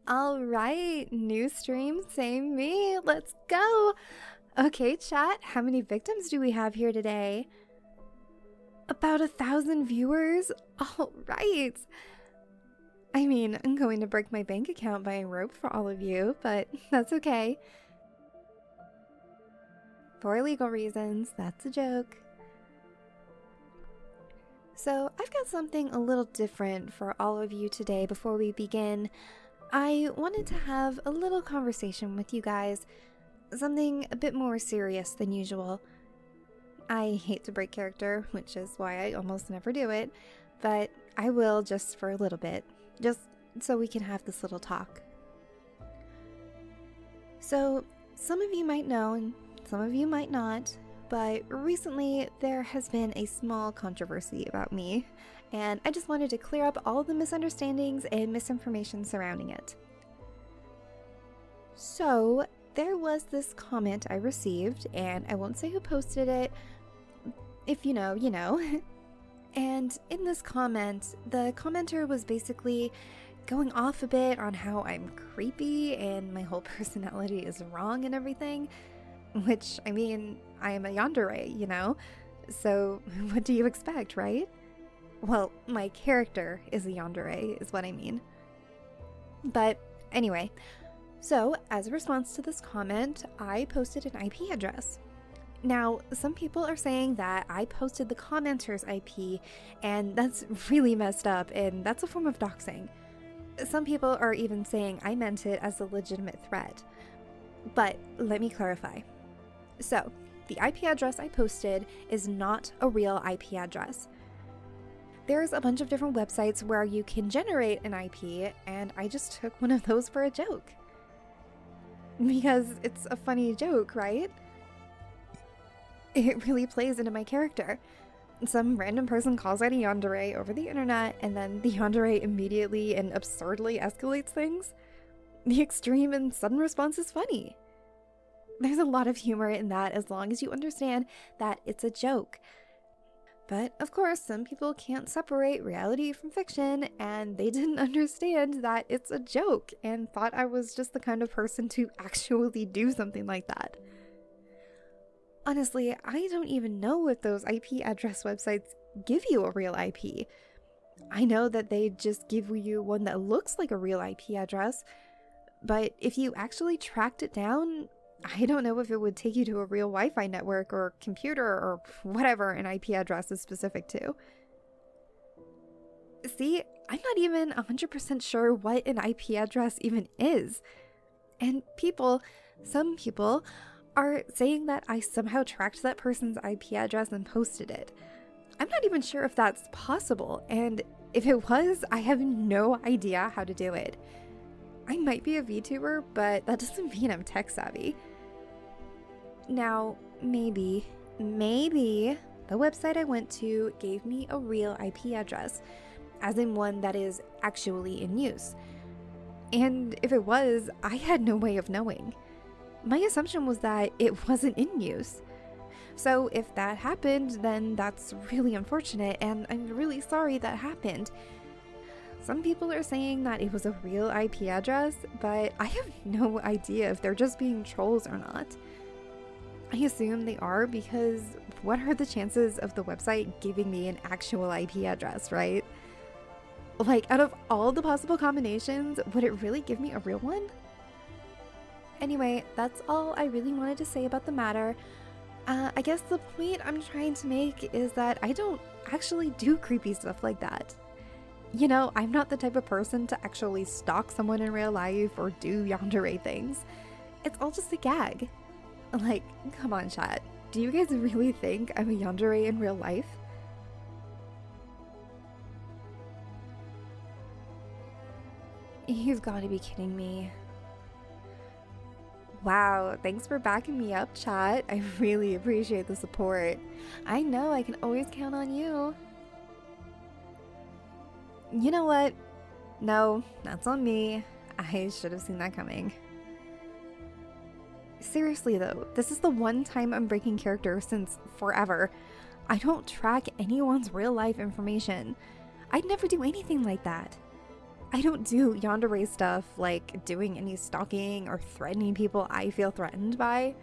All right, new stream, same me. Let's go. Okay, chat, how many victims do we have here today? About 1,000 viewers? All right. I mean, I'm going to break my bank account buying rope for all of you, but that's okay. For legal reasons, that's a joke. So, I've got something a little different for all of you today before we begin. I wanted to have a little conversation with you guys, something a bit more serious than usual. I hate to break character, which is why I almost never do it, but I will just for a little bit, just so we can have this little talk. So, some of you might know and some of you might not, but recently there has been a small controversy about me, and I just wanted to clear up all the misunderstandings and misinformation surrounding it. So, there was this comment I received, and I won't say who posted it. If you know, you know. And in this comment, the commenter was basically going off a bit on how I'm creepy and my whole personality is wrong and everything. Which, I mean, I am a yandere, you know? So, what do you expect, right? Well, my character is a yandere, is what I mean. But, anyway. So, as a response to this comment, I posted an IP address. Now, some people are saying that I posted the commenter's IP, and that's really messed up, and that's a form of doxing. Some people are even saying I meant it as a legitimate threat. But let me clarify. So, the IP address I posted is not a real IP address. There's a bunch of different websites where you can generate an IP, and I just took one of those for a joke. Because it's a funny joke, right? It really plays into my character. Some random person calls out a yandere over the internet, and then the yandere immediately and absurdly escalates things. The extreme and sudden response is funny. There's a lot of humor in that as long as you understand that it's a joke. But of course, some people can't separate reality from fiction, and they didn't understand that it's a joke and thought I was just the kind of person to actually do something like that. Honestly, I don't even know if those IP address websites give you a real IP. I know that they just give you one that looks like a real IP address, but if you actually tracked it down, I don't know if it would take you to a real Wi-Fi network or computer or whatever an IP address is specific to. See, I'm not even 100% sure what an IP address even is. And some people, are saying that I somehow tracked that person's IP address and posted it. I'm not even sure if that's possible, and if it was, I have no idea how to do it. I might be a VTuber, but that doesn't mean I'm tech savvy. Now, maybe the website I went to gave me a real IP address, as in one that is actually in use. And if it was, I had no way of knowing. My assumption was that it wasn't in use. So if that happened, then that's really unfortunate, and I'm really sorry that happened. Some people are saying that it was a real IP address, but I have no idea if they're just being trolls or not. I assume they are, because what are the chances of the website giving me an actual IP address, right? Like, out of all the possible combinations, would it really give me a real one? Anyway, that's all I really wanted to say about the matter. I guess the point I'm trying to make is that I don't actually do creepy stuff like that. You know, I'm not the type of person to actually stalk someone in real life or do yandere things. It's all just a gag. Like, come on, chat. Do you guys really think I'm a yandere in real life? You've got to be kidding me. Wow, thanks for backing me up, chat. I really appreciate the support. I know I can always count on you. You know what? No, that's on me. I should have seen that coming. Seriously though, this is the one time I'm breaking character since forever. I don't track anyone's real life information. I'd never do anything like that. I don't do yandere stuff like doing any stalking or threatening people I feel threatened by.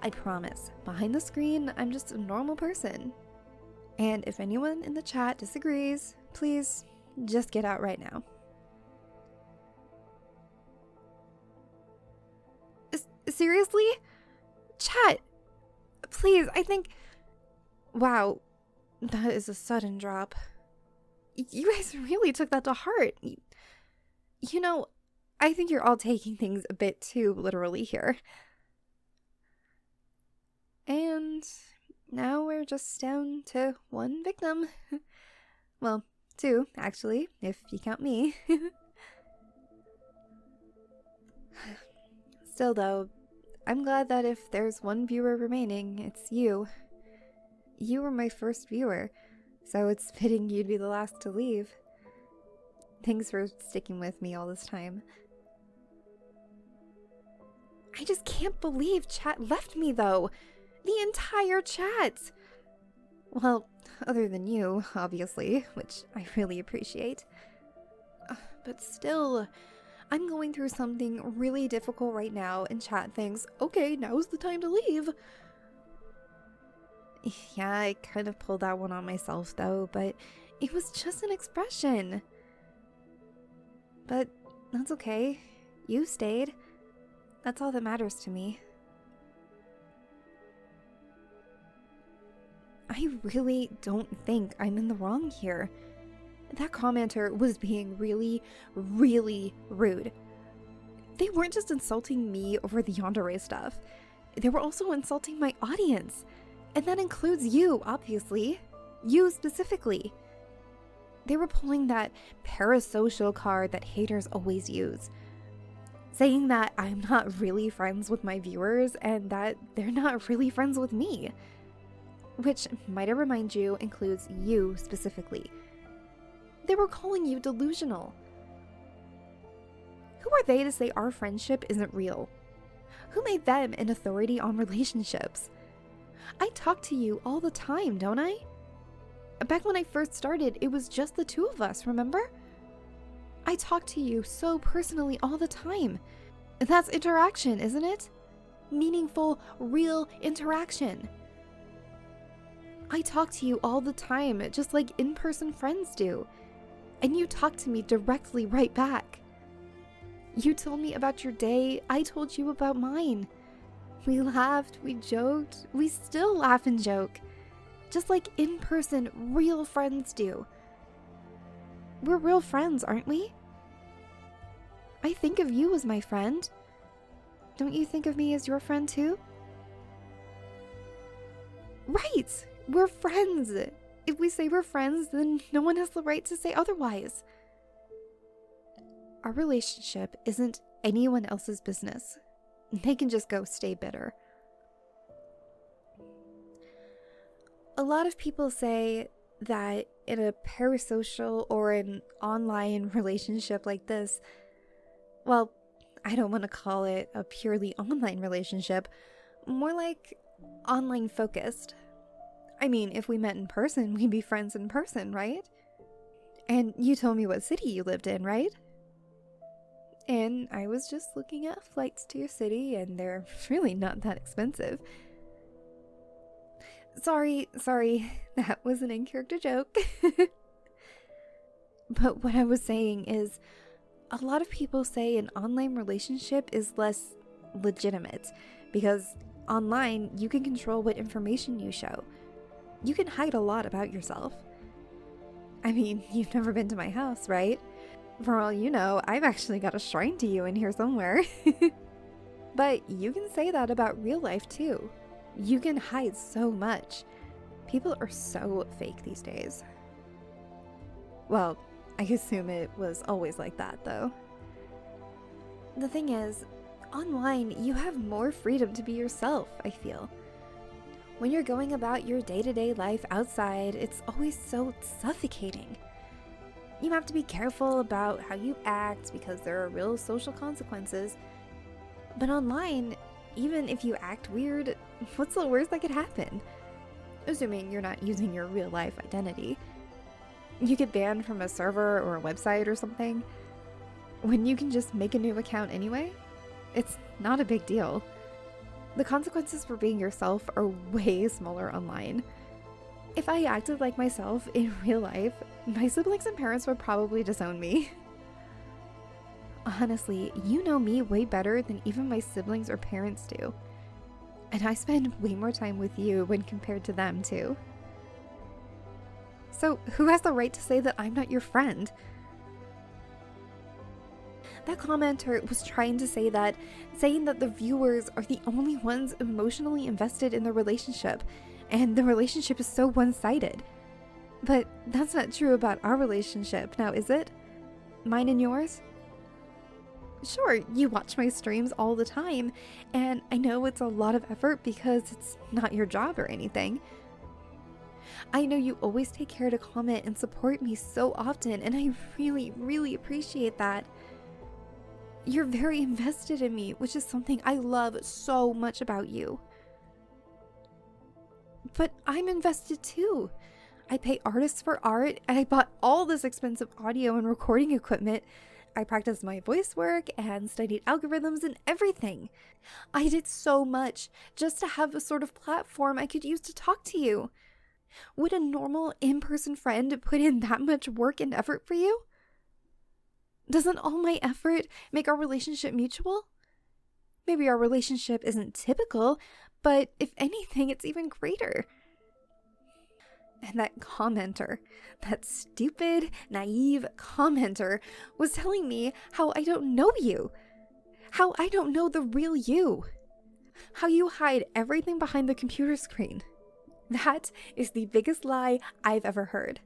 I promise, behind the screen, I'm just a normal person. And if anyone in the chat disagrees, please just get out right now. Seriously? Chat, please, I think... Wow, that is a sudden drop. You guys really took that to heart. You know, I think you're all taking things a bit too literally here. And now we're just down to one victim. Well, two, actually, if you count me. Still though, I'm glad that if there's one viewer remaining, it's you. You were my first viewer, so it's fitting you'd be the last to leave. Thanks for sticking with me all this time. I just can't believe chat left me though. The entire chat! Well, other than you, obviously, which I really appreciate. But still, I'm going through something really difficult right now, and chat thinks, okay, now's the time to leave. Yeah, I kind of pulled that one on myself though, but it was just an expression. But that's okay. You stayed. That's all that matters to me. I really don't think I'm in the wrong here. That commenter was being really, really rude. They weren't just insulting me over the yandere stuff. They were also insulting my audience. And that includes you, obviously. You specifically. They were pulling that parasocial card that haters always use. Saying that I'm not really friends with my viewers and that they're not really friends with me. Which, might I remind you, includes you specifically. They were calling you delusional. Who are they to say our friendship isn't real? Who made them an authority on relationships? I talk to you all the time, don't I? Back when I first started, it was just the two of us, remember? I talk to you so personally all the time. That's interaction, isn't it? Meaningful, real interaction. I talk to you all the time, just like in-person friends do. And you talk to me directly right back. You told me about your day, I told you about mine. We laughed, we joked, we still laugh and joke. Just like in-person, real friends do. We're real friends, aren't we? I think of you as my friend. Don't you think of me as your friend too? Right! We're friends! If we say we're friends, then no one has the right to say otherwise. Our relationship isn't anyone else's business. They can just go stay bitter. A lot of people say that in a parasocial or an online relationship like this, well, I don't want to call it a purely online relationship, more like online focused. I mean, if we met in person, we'd be friends in person, right? And you told me what city you lived in, right? And I was just looking at flights to your city, and they're really not that expensive. Sorry, that was an in-character joke. But what I was saying is, a lot of people say an online relationship is less legitimate, because online you can control what information you show. You can hide a lot about yourself. I mean, you've never been to my house, right? For all you know, I've actually got a shrine to you in here somewhere. But you can say that about real life too. You can hide so much. People are so fake these days. Well, I assume it was always like that though. The thing is, online you have more freedom to be yourself, I feel. When you're going about your day-to-day life outside, it's always so suffocating. You have to be careful about how you act because there are real social consequences. But online, even if you act weird, what's the worst that could happen? assuming you're not using your real life identity. You get banned from a server or a website or something when you can just make a new account anyway. It's not a big deal. The consequences for being yourself are way smaller online. If I acted like myself in real life, my siblings and parents would probably disown me. Honestly, you know me way better than even my siblings or parents do. And I spend way more time with you when compared to them too. So who has the right to say that I'm not your friend? That commenter was trying to say that, saying that the viewers are the only ones emotionally invested in the relationship, and the relationship is so one-sided. But that's not true about our relationship, now is it? Mine and yours? Sure, you watch my streams all the time, and I know it's a lot of effort because it's not your job or anything. I know you always take care to comment and support me so often, and I really, really appreciate that. You're very invested in me, which is something I love so much about you. But I'm invested too. I pay artists for art, and I bought all this expensive audio and recording equipment. I practiced my voice work and studied algorithms and everything. I did so much just to have a sort of platform I could use to talk to you. Would a normal in-person friend put in that much work and effort for you? Doesn't all my effort make our relationship mutual? Maybe our relationship isn't typical, but if anything, it's even greater. And that commenter, that stupid, naive commenter, was telling me how I don't know you. How I don't know the real you. How you hide everything behind the computer screen. That is the biggest lie I've ever heard.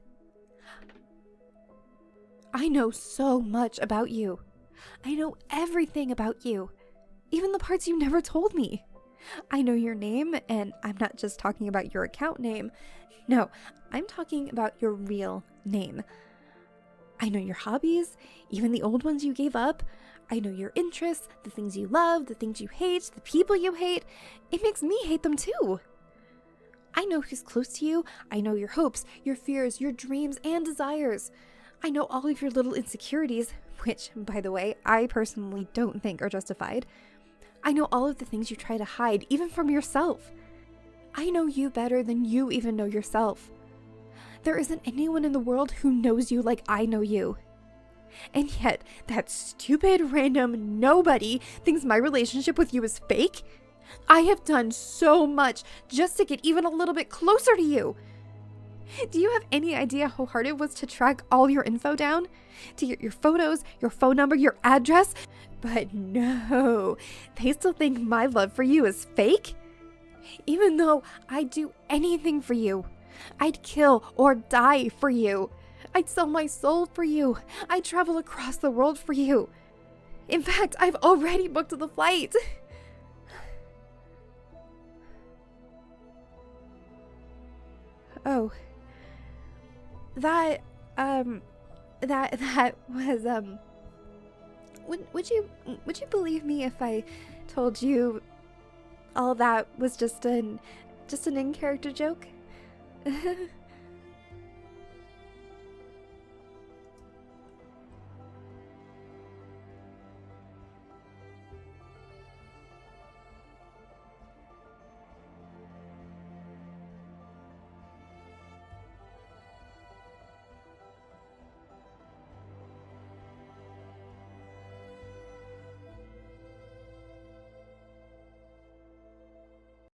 I know so much about you. I know everything about you. Even the parts you never told me. I know your name, and I'm not just talking about your account name. No, I'm talking about your real name. I know your hobbies, even the old ones you gave up. I know your interests, the things you love, the things you hate, the people you hate. It makes me hate them too. I know who's close to you. I know your hopes, your fears, your dreams, and desires. I know all of your little insecurities, which, by the way, I personally don't think are justified. I know all of the things you try to hide, even from yourself. I know you better than you even know yourself. There isn't anyone in the world who knows you like I know you. And yet, that stupid random nobody thinks my relationship with you is fake? I have done so much just to get even a little bit closer to you. Do you have any idea how hard it was to track all your info down? To get your photos, your phone number, your address? But no, they still think my love for you is fake? Even though I'd do anything for you. I'd kill or die for you. I'd sell my soul for you. I'd travel across the world for you. In fact, I've already booked the flight. Oh. That was, would you believe me if I told you all that was just an in-character joke?